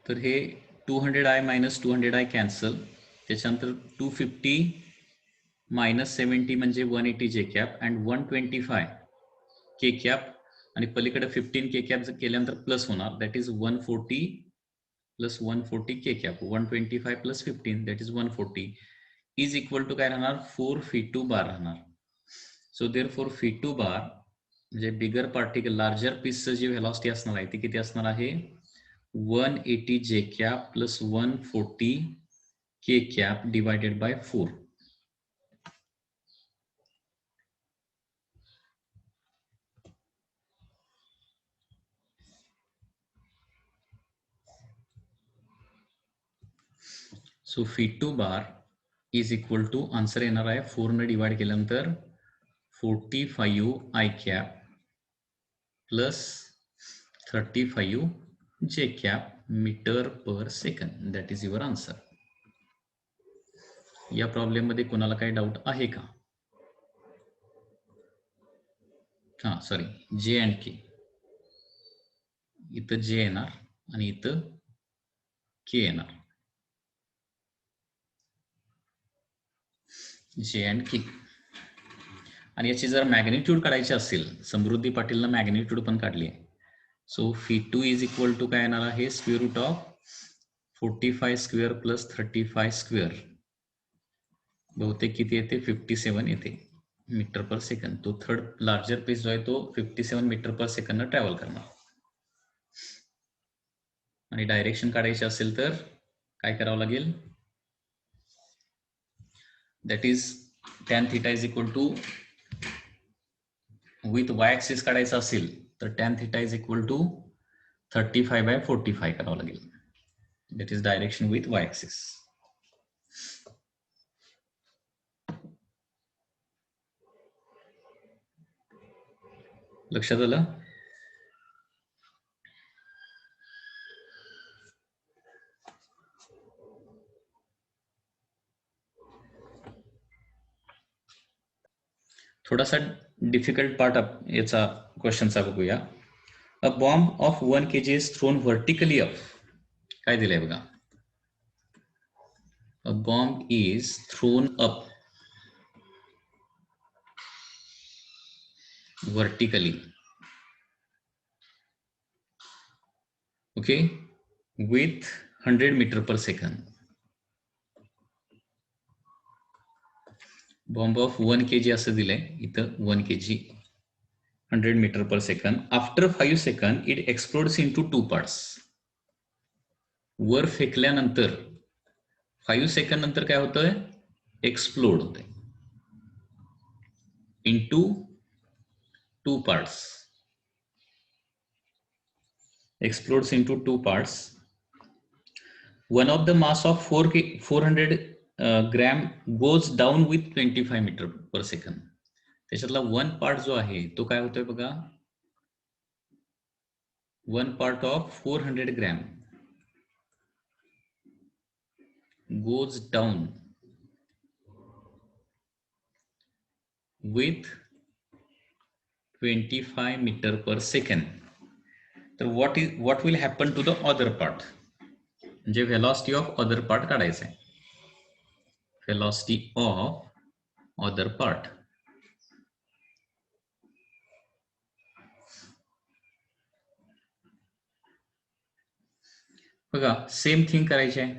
तर हे 200i minus 200i cancel, त्याच्यानंतर 250 मायनस 70 म्हणजे 180 j cap and 125 K cap, आणि पलीकडे 15 के कॅप केल्यानंतर प्लस होणार, that is 140 plus 140 k cap, 125 plus 15 that is 140 is equal to काय राहणार, 4 φ2 बार राहणार. सो देअर फोर φ2 बार म्हणजे बिगर पार्टिकल लार्जर पीसचं जी व्हेलॉसिटी असणार आहे ती किती असणार आहे, 180 j cap plus 140 k cap divided by 4. So φ2 bar is equal to answer येणार आहे 4 ने डिवाइड केल्यानंतर 45 i cap plus 35 j cap metre per second. That is your answer. या प्रॉब्लेम मध्ये कोणाला काही डाऊट आहे का? हा सॉरी, जे अँड के, इथं जे येणार आणि इथं के येणार, जे अँड के. आणि याची जर मॅग्निट्यूड काढायची असेल, समृद्धी पाटीलनं मॅग्निट्यूड पण काढली आहे. सो φ2 इज इक्वल टू काय येणार आहे, square root of 45 square plus 35 square, बहुतेक किती येते, 57 येते मीटर पर सेकंड. तो थर्ड लार्जर पीस जो आहे तो 57 मीटर पर सेकंड ट्रॅव्हल करणार. आणि डायरेक्शन काढायची असेल तर काय करावं लागेल, that is tan theta is equal to, with y axis काढायचं असेल तर tan theta is equal to 35/45 करावं लागेल. That is direction with y axis. लक्षात आलं? थोडासा डिफिकल्ट पार्ट याचा क्वेश्चनचा बघूया. A bomb of 1 kg is thrown vertically up. काय दिलंय बघा, a bomb is thrown up vertically, okay, with 100 meter per second. Bomb of 1 kg असं दिलंय इथं, 1 kg 100 meter per second. After 5 second it explodes into 2 parts. वर फेकल्यानंतर 5 second नंतर काय होतंय, एक्सप्लोड होतंय into 2 parts. explodes into 2 parts. One of the mass of 400 gram goes down with 25 meter per second. त्याच्यातला 1 part जो आहे तो काय होतोय बघा, 1 part of 400 gram goes down with 25 meter per second. तर what will happen to the other part, म्हणजे velocity of other part काढायचं आहे. velocity of other part. बघा सेम थिंग करायची आहे.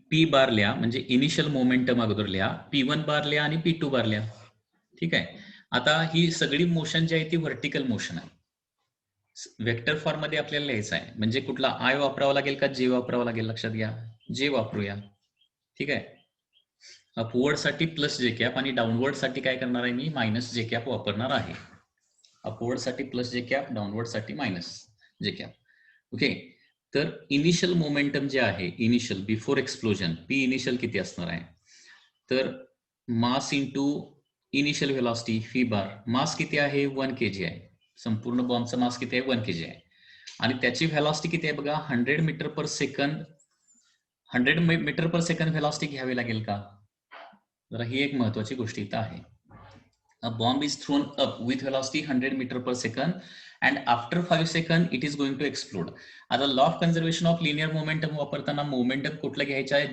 पी बार लिहा, म्हणजे इनिशियल मोमेंटम अगोदर लिहा, P1 बार लिहा आणि P2 बार लिहा. ठीक आहे. आता ही सगळी मोशन जी आहे ती व्हर्टिकल मोशन आहे. वेक्टर फॉर्म मध्ये आपल्याला लिहायचं आहे, म्हणजे कुठला आय वापरावा लागेल का जे वापरावा लागेल, लक्षात घ्या, जे वापरूया. ठीक आहे. अपवर्ड साठी प्लस जे कॅप आणि डाऊनवर्ड साठी काय करणार आहे मी, मायनस जे कॅप वापरणार आहे. अपवर्ड साठी प्लस जे कॅप, डाऊनवर्ड साठी मायनस जे कॅप. ओके. तर इनिशियल मोमेंटम जे आहे, initial before explosion, P initial किती असणार आहे, तर mass into initial velocity phi bar. Mass किती आहे, 1 kg आहे. संपूर्ण बॉम्बचा मास किती आहे, 1 kg आहे. आणि त्याची व्हेलॉसिटी किती आहे बघा, 100 meter per second. 100 meter per second velocity घ्यावी लागेल का, जरा ही एक महत्वाची गोष्ट इथं आहे. A bomb is thrown up with velocity 100 meter per second and after 5 second it is going to explode. आता law of conservation of linear momentum वापरताना मोमेंटम कुठलं घ्यायचं आहे,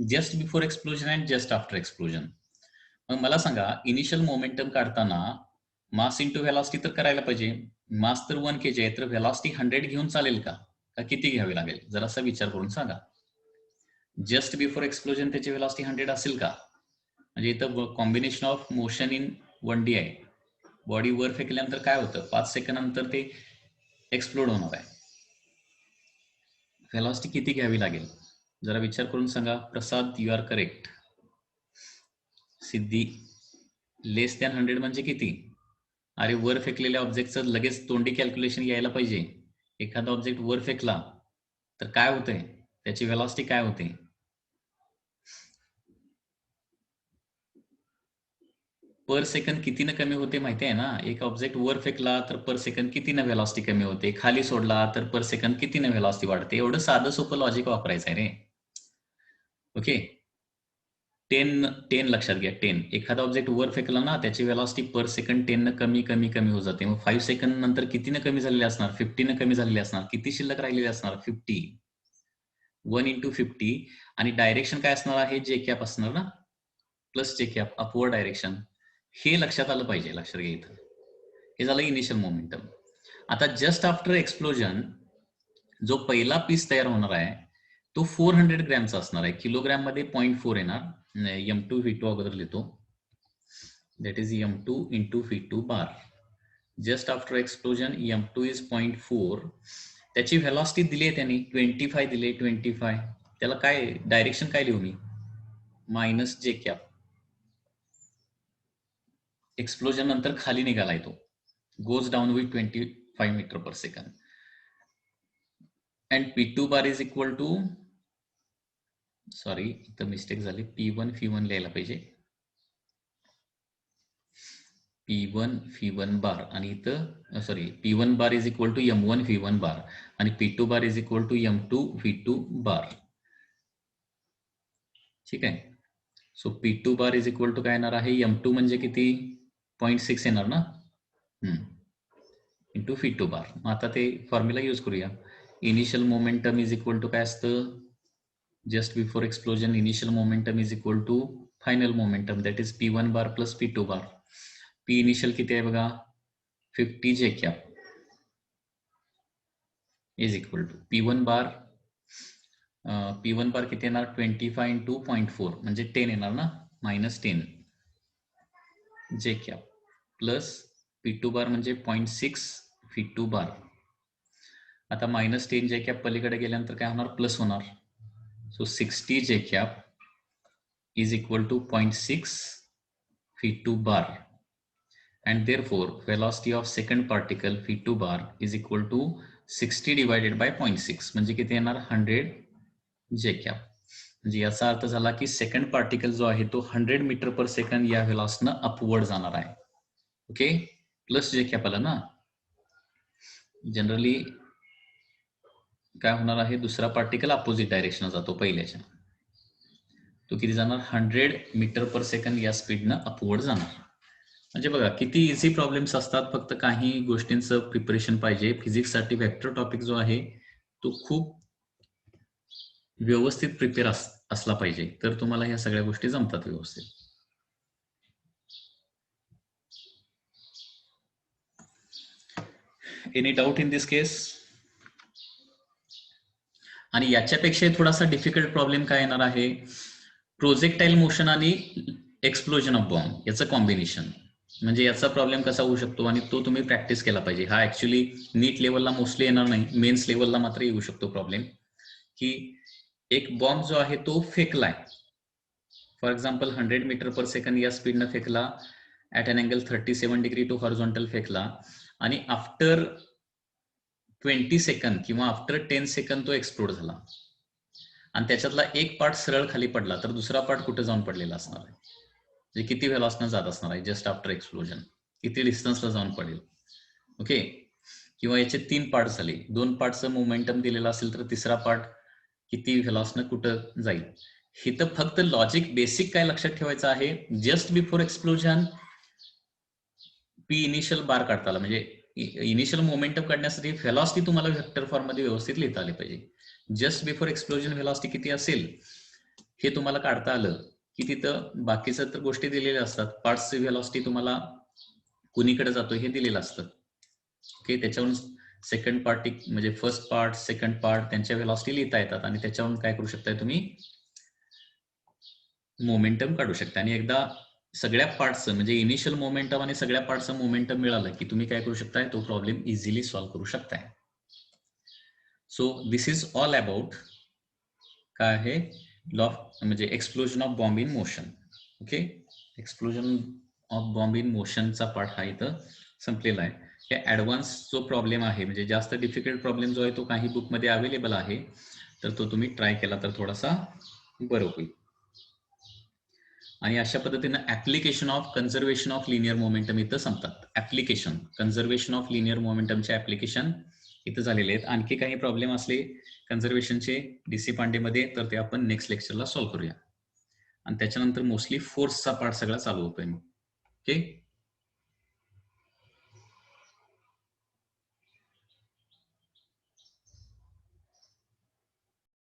just before explosion and just after explosion. मग मला सांगा, initial momentum काढताना mass into velocity तर करायला पाहिजे. मास तर 1 kg आहे, तर व्हेलॉसिटी 100 घेऊन चालेल का किती घ्यावी लागेल, जरासा विचार करून सांगा. जस्ट बिफोर एक्सप्लोजन त्याची व्हेलॉसिटी 100 असेल का? म्हणजे इथं combination of motion in 1D आहे. बॉडी वर फेकल्यानंतर काय होतं, 5 सेकंड नंतर ते एक्सप्लोड होणार आहे. व्हेलॉसिटी किती घ्यावी लागेल, जरा विचार करून सांगा. Prasad, you are correct. Siddhi, less than 100 म्हणजे किती? अरे वर फेकलेल्या ऑब्जेक्टचं लगेच तोंडी कॅल्क्युलेशन यायला पाहिजे. एखादा ऑब्जेक्ट वर फेकला तर काय होतंय, त्याची व्हेलॉसिटी काय होते? पर सेकंड कितीनं कमी होते माहिती आहे ना. एक ऑब्जेक्ट वर फेकला तर पर सेकंड कितीनं व्हेलॉसिटी कमी होते, खाली सोडला तर पर सेकंड कितीनं व्हेलॉसिटी वाढते. एवढं साधं सोपं लॉजिक वापरायचं आहे रे. ओके, 10 लक्षात घ्या. 10 एखादा ऑब्जेक्ट वर फेकला ना, त्याची व्हेलॉसिटी पर सेकंड 10 न कमी कमी कमी होत जाते. मग 5 सेकंड नंतर कितीनं कमी झालेली असणार, 50 न कमी झालेली असणार. किती शिल्लक राहिलेली असणार, 50. 1 into 50. आणि डायरेक्शन काय असणार आहे, जे कॅप असणार ना, plus j cap, upward direction. हे लक्षात आलं पाहिजे. लक्षात घ्या, इथं हे झालं इनिशियल मोमेंटम. आता जस्ट आफ्टर एक्सप्लोजन जो पहिला पीस तयार होणार आहे तो 400 ग्रॅमचा असणार आहे. किलोग्रॅम मध्ये 0.4 येणार. m2 v2 अगोदर लिहितो, that is m2 into v2 bar. Just after explosion m2 is 0.4. त्याची व्हेलॉसिटी दिली आहे त्यांनी 25 दिले, 25. त्याला काय डायरेक्शन काय लिहू मी, मायनस जे कॅप. एक्सप्लोजन नंतर खाली निघालाय तो, goes down with 25 metre per second. And P2 bar is equal to, sorry इथं मिस्टेक झाली, P1 V1 लिहायला पाहिजे. P1 V1 बार आणि इथं sorry P1 bar is equal to M1 V1 bar आणि P2 bar is equal to M2 V2 bar. ठीक आहे. So P2 bar is equal to काय येणार आहे, M2 म्हणजे किती, 0.6 येणार ना, इंटू V2 बार. आता ते फॉर्म्युला यूज करूया. Initial momentum is equal to काय असतं, just before explosion initial momentum is equal to final momentum, that is P1 bar plus P2 bar. P initial किती आहे बघा, 50 j cap is equal to P1 bar. P1 bar किती येणार, 25 into 0.4 म्हणजे 10 येणार ना, मायनस 10 जे कॅप प्लस P2 बार म्हणजे 0.6 V2 बार. आता मायनस 10 जे कॅप पलीकडे गेल्यानंतर काय होणार, प्लस होणार. So 60 j cap is equal to 0.6 V2 bar. And therefore velocity of second particle V2 bar is equal to 60 divided by 0.6 म्हणजे किती येणार, 100 जे कॅप. म्हणजे याचा अर्थ झाला की सेकंड पार्टिकल जो आहे तो 100 मीटर पर सेकंड या व्हेलॉसिटीनं अपवर्ड जाणार आहे. ओके, प्लस जे कॅप आलं ना. जनरली काय होणार आहे, दुसरा पार्टिकल अपोजिट डायरेक्शन जातो पहिल्याच्या, तो किती जाणार, 100 मीटर पर सेकंड या स्पीडनं अपवर्ड जाणार. म्हणजे बघा किती इझी प्रॉब्लेम्स असतात, फक्त काही गोष्टींचं प्रिपरेशन पाहिजे. फिजिक्ससाठी व्हेक्टर टॉपिक जो आहे तो खूप व्यवस्थित प्रिपेअर असला पाहिजे, तर तुम्हाला ह्या सगळ्या गोष्टी जमतात व्यवस्थित. एनी डाऊट इन दिस केस? आणि याच्यापेक्षा थोडासा डिफिकल्ट प्रॉब्लेम काय येणार आहे, प्रोजेक्टाईल मोशन आणि एक्सप्लोजन ऑफ बॉम्ब याचं कॉम्बिनेशन. म्हणजे याचा प्रॉब्लेम कसा होऊ शकतो आणि तो तुम्ही प्रॅक्टिस केला पाहिजे. हा ऍक्च्युली नीट लेवलला मोस्टली येणार नाही, मेन्स लेवलला मात्र येऊ शकतो प्रॉब्लेम. की एक बॉम्ब जो आहे तो फेकलाय, for example 100 meter per second या स्पीडनं फेकला, at an angle 37 degree to horizontal फेकला, आणि आफ्टर 20 सेकंद किंवा आफ्टर 10 सेकंद तो एक्सप्लोड झाला, आणि त्याच्यातला एक पार्ट सरळ खाली पडला, तर दुसरा पार्ट कुठे जाऊन पडलेला असणार आहे, म्हणजे किती व्हेलॉसिटीनं जात असणार आहे जस्ट आफ्टर एक्सप्लोजन, किती डिस्टन्सला जाऊन पडेल. ओके, किंवा याचे 3 पार्ट झाले, 2 पार्टचं मोमेंटम दिलेला असेल तर तिसरा पार्ट किती व्हेलॉसिटीनं कुठं जाईल. हे तर फक्त लॉजिक बेसिक काय लक्षात ठेवायचं आहे, just before explosion P initial bar काढता आला, म्हणजे इनिशियल मोमेंटम काढण्यासाठी व्हेलॉसिटी तुम्हाला व्हेक्टर फॉर्म मध्ये व्यवस्थित लिहिता आले पाहिजे. जस्ट बिफोर एक्सप्लोजन व्हेलॉसिटी किती असेल हे तुम्हाला काढता आलं की तिथं बाकीच्या तर गोष्टी दिलेल्या असतात. पार्ट्सची व्हेलॉसिटी तुम्हाला कुणीकडे जातो हे दिलेलं असतं. ओके, त्याच्यावरून सेकंड पार्ट म्हणजे फर्स्ट पार्ट सेकंड पार्ट त्यांच्या व्हेलॉसिटी लिहिता येतात आणि त्याच्यावरून काय करू शकताय तुम्ही मोमेंटम काढू शकता. आणि एकदा सगळ्या पार्ट्सचं म्हणजे इनिशियल मोमेंटम आणि सगळ्या पार्ट्सचं मोमेंटम मिळालं की तुम्ही काय करू शकताय, तो प्रॉब्लेम इझिली सॉल्व्ह करू शकताय. So this is all about काय आहे लॉ म्हणजे explosion of bomb in motion. Okay, explosion of bomb in मोशनचा पार्ट हा इथं संपलेला आहे. हे ऍडव्हान्स जो प्रॉब्लेम आहे म्हणजे जास्त डिफिकल्ट प्रॉब्लेम जो आहे तो काही बुकमध्ये अवेलेबल आहे, तर तो तुम्ही ट्राय केला तर थोडासा बरं होईल. आणि अशा पद्धतीनं application of conservation of linear momentum इथं संपतात. ऍप्लिकेशन कन्झर्वेशन ऑफ लिनियर मोमेंटमचे ऍप्लिकेशन इथं झालेले आहेत. आणखी काही प्रॉब्लेम असले कन्झर्वेशनचे DC पांडेमध्ये तर ते आपण नेक्स्ट लेक्चरला सॉल्व्ह करूया. आणि त्याच्यानंतर मोस्टली फोर्सचा पार्ट सगळा चालू होतोय. ओके.